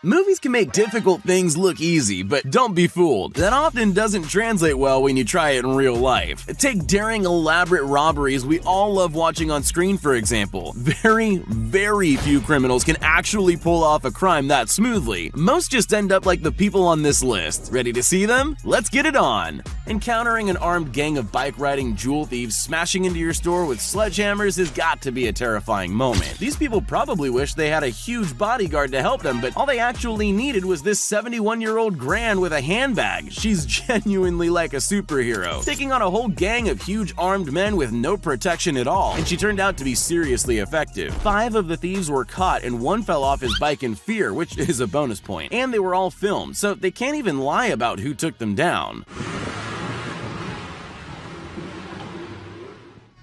Movies can make difficult things look easy, but don't be fooled. That often doesn't translate well when you try it in real life. Take daring, elaborate robberies we all love watching on screen, for example. Very, very few criminals can actually pull off a crime that smoothly. Most just end up like the people on this list. Ready to see them? Let's get it on! Encountering an armed gang of bike-riding jewel thieves smashing into your store with sledgehammers has got to be a terrifying moment. These people probably wish they had a huge bodyguard to help them, but all they actually needed was this 71-year-old Gran with a handbag. She's genuinely like a superhero, taking on a whole gang of huge armed men with no protection at all, and she turned out to be seriously effective. 5 of the thieves were caught and 1 fell off his bike in fear, which is a bonus point, and they were all filmed, so they can't even lie about who took them down.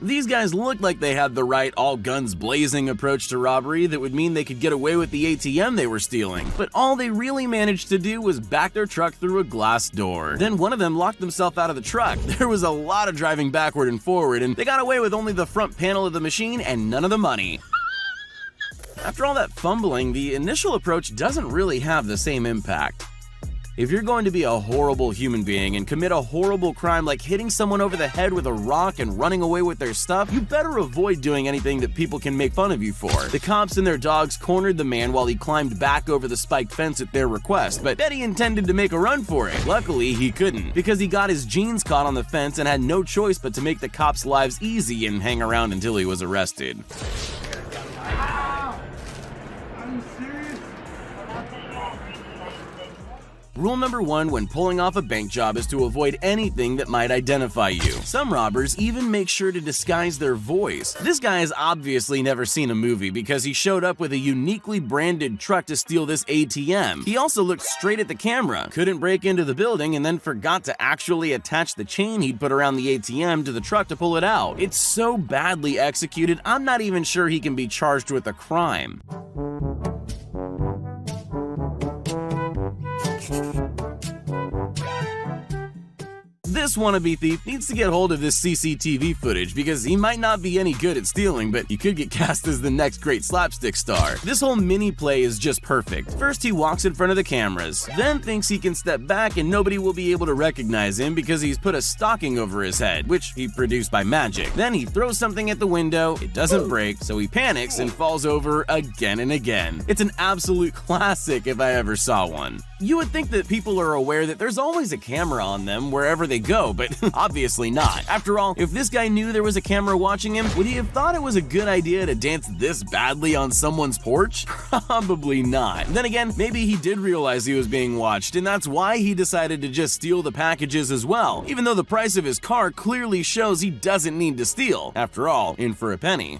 These guys looked like they had the right all-guns-blazing approach to robbery that would mean they could get away with the ATM they were stealing. But all they really managed to do was back their truck through a glass door. Then one of them locked himself out of the truck. There was a lot of driving backward and forward, and they got away with only the front panel of the machine and none of the money. After all that fumbling, the initial approach doesn't really have the same impact. If you're going to be a horrible human being and commit a horrible crime like hitting someone over the head with a rock and running away with their stuff, you better avoid doing anything that people can make fun of you for. The cops and their dogs cornered the man while he climbed back over the spiked fence at their request, but Eddie intended to make a run for it. Luckily, he couldn't, because he got his jeans caught on the fence and had no choice but to make the cops' lives easy and hang around until he was arrested. Rule number 1 when pulling off a bank job is to avoid anything that might identify you. Some robbers even make sure to disguise their voice. This guy has obviously never seen a movie because he showed up with a uniquely branded truck to steal this ATM. He also looked straight at the camera, couldn't break into the building, and then forgot to actually attach the chain he'd put around the ATM to the truck to pull it out. It's so badly executed, I'm not even sure he can be charged with a crime. This wannabe thief needs to get hold of this CCTV footage because he might not be any good at stealing, but he could get cast as the next great slapstick star. This whole mini play is just perfect. First, he walks in front of the cameras, then thinks he can step back and nobody will be able to recognize him because he's put a stocking over his head, which he produced by magic. Then he throws something at the window, it doesn't break, so he panics and falls over again and again. It's an absolute classic if I ever saw one. You would think that people are aware that there's always a camera on them wherever they go, but obviously not. After all, if this guy knew there was a camera watching him, would he have thought it was a good idea to dance this badly on someone's porch? Probably not. Then again, maybe he did realize he was being watched, and that's why he decided to just steal the packages as well, even though the price of his car clearly shows he doesn't need to steal. After all, in for a penny.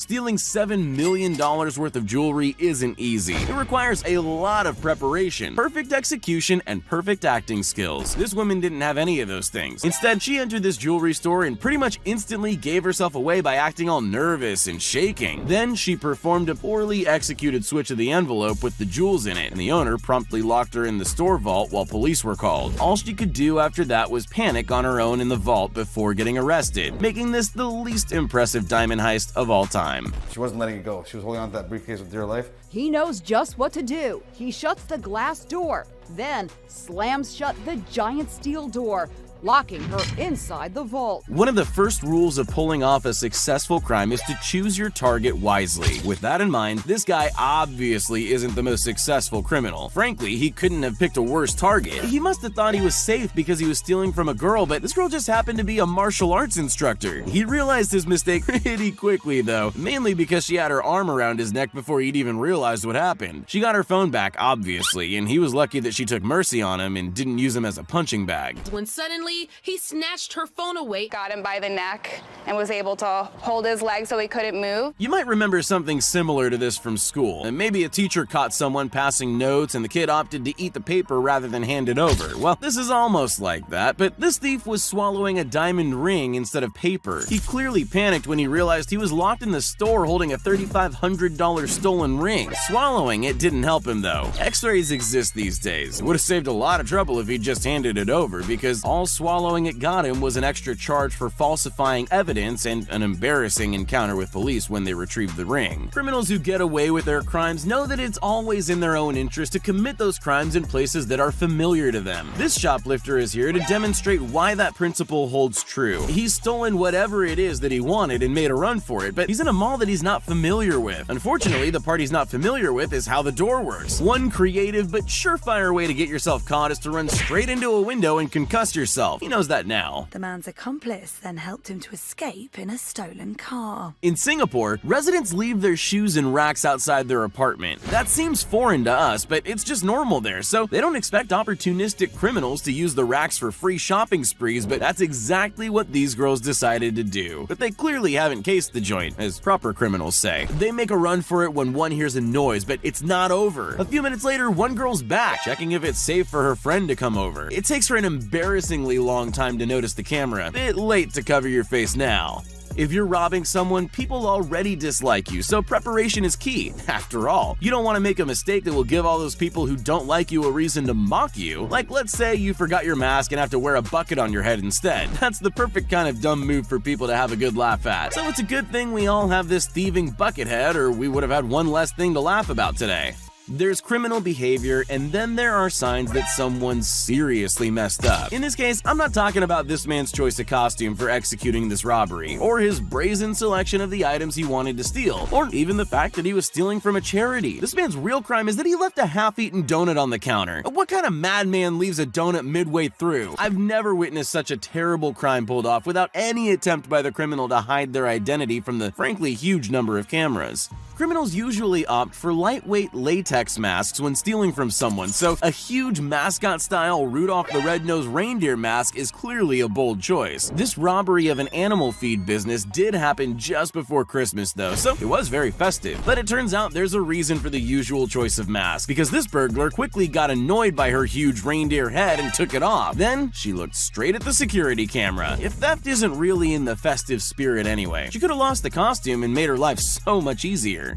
Stealing $7 million worth of jewelry isn't easy. It requires a lot of preparation, perfect execution, and perfect acting skills. This woman didn't have any of those things. Instead, she entered this jewelry store and pretty much instantly gave herself away by acting all nervous and shaking. Then she performed a poorly executed switch of the envelope with the jewels in it, and the owner promptly locked her in the store vault while police were called. All she could do after that was panic on her own in the vault before getting arrested, making this the least impressive diamond heist of all time. She wasn't letting it go. She was holding on to that briefcase with dear life. He knows just what to do. He shuts the glass door, then slams shut the giant steel door, locking her inside the vault. One of the first rules of pulling off a successful crime is to choose your target wisely. With that in mind, this guy obviously isn't the most successful criminal. Frankly, he couldn't have picked a worse target. He must have thought he was safe because he was stealing from a girl, but this girl just happened to be a martial arts instructor. He realized his mistake pretty quickly though, mainly because she had her arm around his neck before he'd even realized what happened. She got her phone back, obviously, and he was lucky that she took mercy on him and didn't use him as a punching bag. When suddenly, he snatched her phone away, got him by the neck, and was able to hold his leg so he couldn't move. You might remember something similar to this from school. And maybe a teacher caught someone passing notes and the kid opted to eat the paper rather than hand it over. Well, this is almost like that, but this thief was swallowing a diamond ring instead of paper. He clearly panicked when he realized he was locked in the store holding a $3,500 stolen ring. Swallowing it didn't help him though. X-rays exist these days. It would have saved a lot of trouble if he'd just handed it over, because all swallowing it got him was an extra charge for falsifying evidence and an embarrassing encounter with police when they retrieved the ring. Criminals who get away with their crimes know that it's always in their own interest to commit those crimes in places that are familiar to them. This shoplifter is here to demonstrate why that principle holds true. He's stolen whatever it is that he wanted and made a run for it, but he's in a mall that he's not familiar with. Unfortunately, the part he's not familiar with is how the door works. One creative but surefire way to get yourself caught is to run straight into a window and concuss yourself. He knows that now. The man's accomplice then helped him to escape in a stolen car. In Singapore, residents leave their shoes in racks outside their apartment. That seems foreign to us, but it's just normal there, so they don't expect opportunistic criminals to use the racks for free shopping sprees, but that's exactly what these girls decided to do. But they clearly haven't cased the joint, as proper criminals say. They make a run for it when one hears a noise, but it's not over. A few minutes later, one girl's back, checking if it's safe for her friend to come over. It takes her an embarrassingly long time to notice the camera. Bit late to cover your face now. If you're robbing someone, people already dislike you, so preparation is key. After all, you don't want to make a mistake that will give all those people who don't like you a reason to mock you. Like, let's say you forgot your mask and have to wear a bucket on your head instead. That's the perfect kind of dumb move for people to have a good laugh at. So it's a good thing we all have this thieving bucket head, or we would have had one less thing to laugh about today. There's criminal behavior, and then there are signs that someone's seriously messed up. In this case, I'm not talking about this man's choice of costume for executing this robbery, or his brazen selection of the items he wanted to steal, or even the fact that he was stealing from a charity. This man's real crime is that he left a half-eaten donut on the counter. What kind of madman leaves a donut midway through? I've never witnessed such a terrible crime pulled off without any attempt by the criminal to hide their identity from the frankly huge number of cameras. Criminals usually opt for lightweight latex masks when stealing from someone, so a huge mascot-style Rudolph the Red-Nosed Reindeer mask is clearly a bold choice. This robbery of an animal feed business did happen just before Christmas though, so it was very festive. But it turns out there's a reason for the usual choice of mask, because this burglar quickly got annoyed by her huge reindeer head and took it off. Then she looked straight at the security camera. If theft isn't really in the festive spirit anyway, she could have lost the costume and made her life so much easier.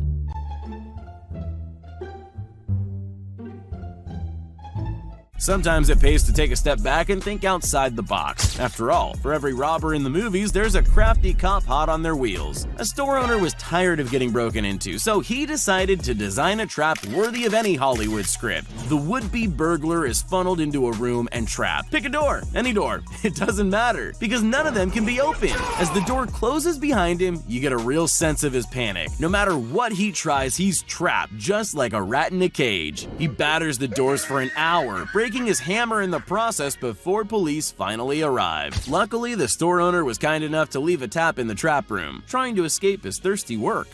Sometimes it pays to take a step back and think outside the box. After all, for every robber in the movies, there's a crafty cop hot on their wheels. A store owner was tired of getting broken into, so he decided to design a trap worthy of any Hollywood script. The would-be burglar is funneled into a room and trapped. Pick a door, any door, it doesn't matter, because none of them can be opened. As the door closes behind him, you get a real sense of his panic. No matter what he tries, he's trapped, just like a rat in a cage. He batters the doors for an hour, breaking his hammer in the process before police finally arrived. Luckily, the store owner was kind enough to leave a tap in the trap room, trying to escape his thirsty work.